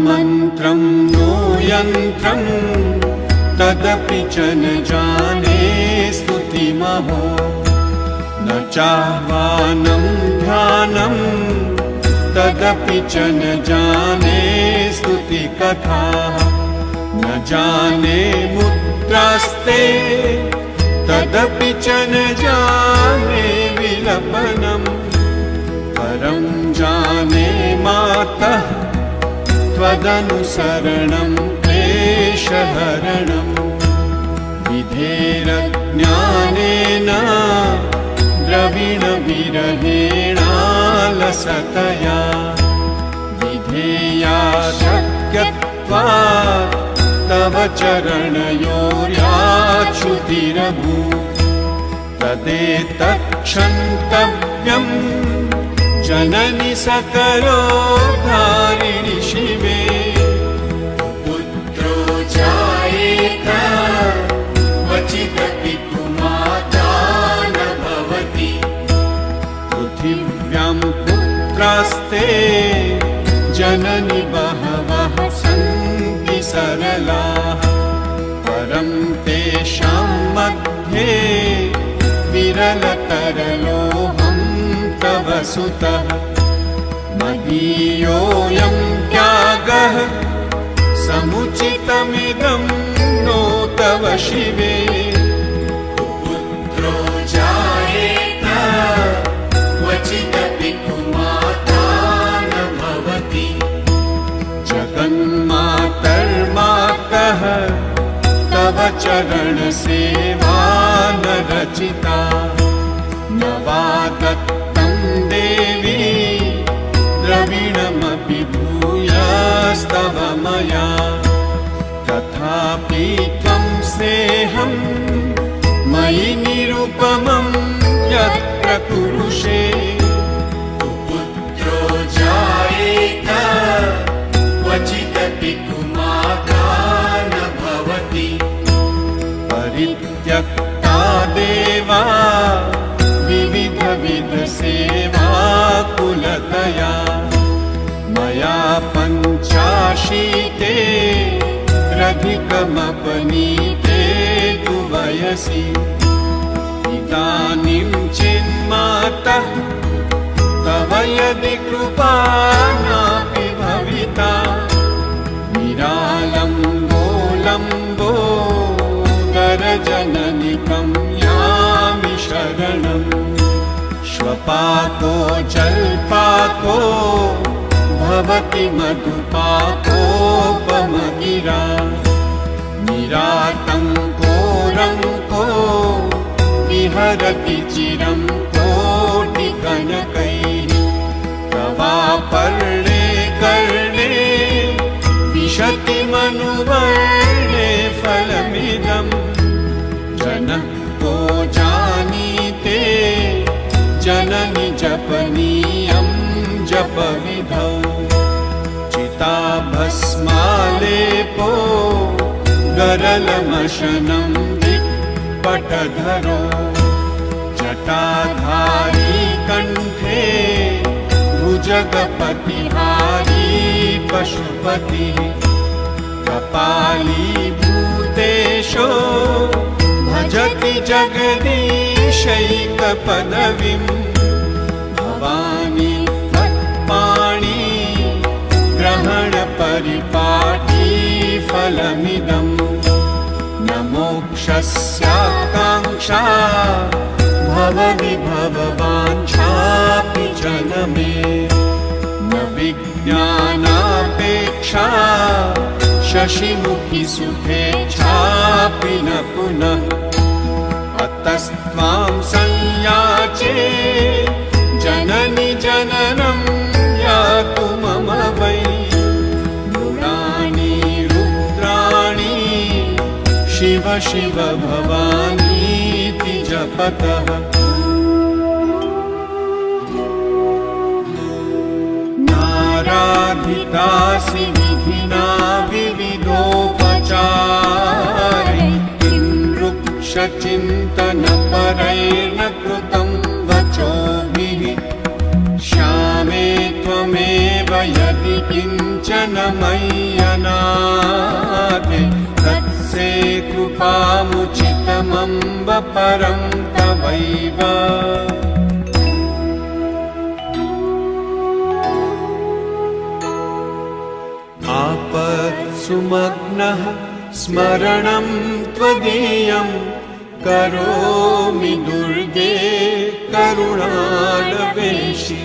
मन्त्रं नो यन्त्रं तदपि च न जाने स्तुतिमहो न चाह्वानं ध्यानं तदपि च न जाने स्तुतिकथाः न जाने मुद्रास्ते तदपि च न जाने विलपनम् परं जाने मातः त्वदनुसरणं क्लेशहरणम् विधेरज्ञानेन द्रविणविरहेणालसतया विधेया शक्यत्वात् तव चरणयोर्याच्युतिरभूत् तदेतत्क्षन्तव्यम् जननि सकलोद्धारिणि शिवे पुत्रो जायेत क्वचिदपि कुमाता न भवति पृथिव्यां पुत्रास्ते जननि बहवः सन्ति सरलाः परं तेषां मध्ये विरलतरलोऽहं तव सुतः मदीयोऽयं त्यागः समुचितमिदं नो तव शिवे पुत्रो जायेत क्वचिदपि कुमाता न भवति जगन्मातर्मातः तव चरणसेवा न रचिता न वा दत्तं देवी द्रविणमपि भूयस्तव मया तथापि त्वं स्नेहं मयि निरुपमं यत्र कुरुषे पुत्रो जायेत क्वचिदपि कुमाता न भवति परित्यक्ता देवा विविधसेवाकुलतया मया पञ्चाशीते अधिकमपनीते तु वयसि इदानीं चिन्मातः तव यदि कृपा नापि भविता निरालम्बो लम्बो गरजननिकं यामि शरणम् श्वपाको जल्पाको भवति मधुपाकोपमगिरा निरातङ्को रङ्को विहरति चिरं कोटिकनकैः तवापर्णे कर्णे विशति मनुवर्णे फलमिदम् जनः को जानीते जननि जपनीयं जपविधौ चिताभस्मालेपो गरलमशनं विपटधरो जटाधारी कण्ठे भुजगपतिहारी पशुपतिः कपाली भूतेशो भजति जगदीशैकपदवीं भवानी त्वत्पाणि ग्रहणपरिपाटी फलमिदम् न मोक्षस्याकाङ्क्षा भवविभववाञ्छापि जनमे न विज्ञानापेक्षा शशिमुखि सुखेच्छापि न पुनः अतस्त्वां संयाचे जननि जननं यातु मम वै मृडानि रुद्राणि शिव शिव भवानीति जपतः नाराधितासि विधिना विविधोपचारै किं वृक्षचिन्तनपरैर्न कृतं वचोभिः श्यामे त्वमेव यदि किञ्चन मय्यनाथे तत्से कृपामुचितमम्ब परं तवैव आपत्सुमग्नः स्मरणं त्वदीयं करोमि दुर्गे करुणालवेशि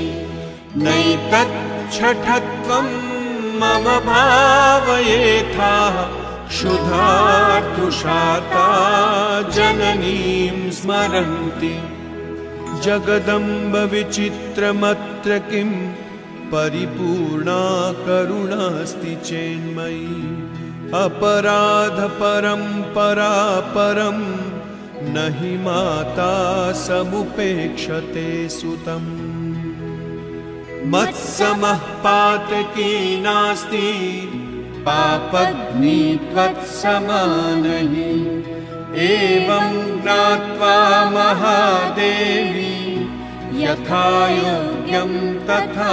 नैतच्छठत्वं मम भावयेथा क्षुधार्तुषार्ता जननीं स्मरन्ति जगदम्ब विचित्रमत्र किं परिपूर्णा करुणास्ति चेन्मयि अपराधपरम्परा परं न हि माता समुपेक्षते सुतम् मत्समः पातकी नास्ति पापग्नि त्वत्समानहि एवं ज्ञात्वा महादेवी यथा योग्यं तथा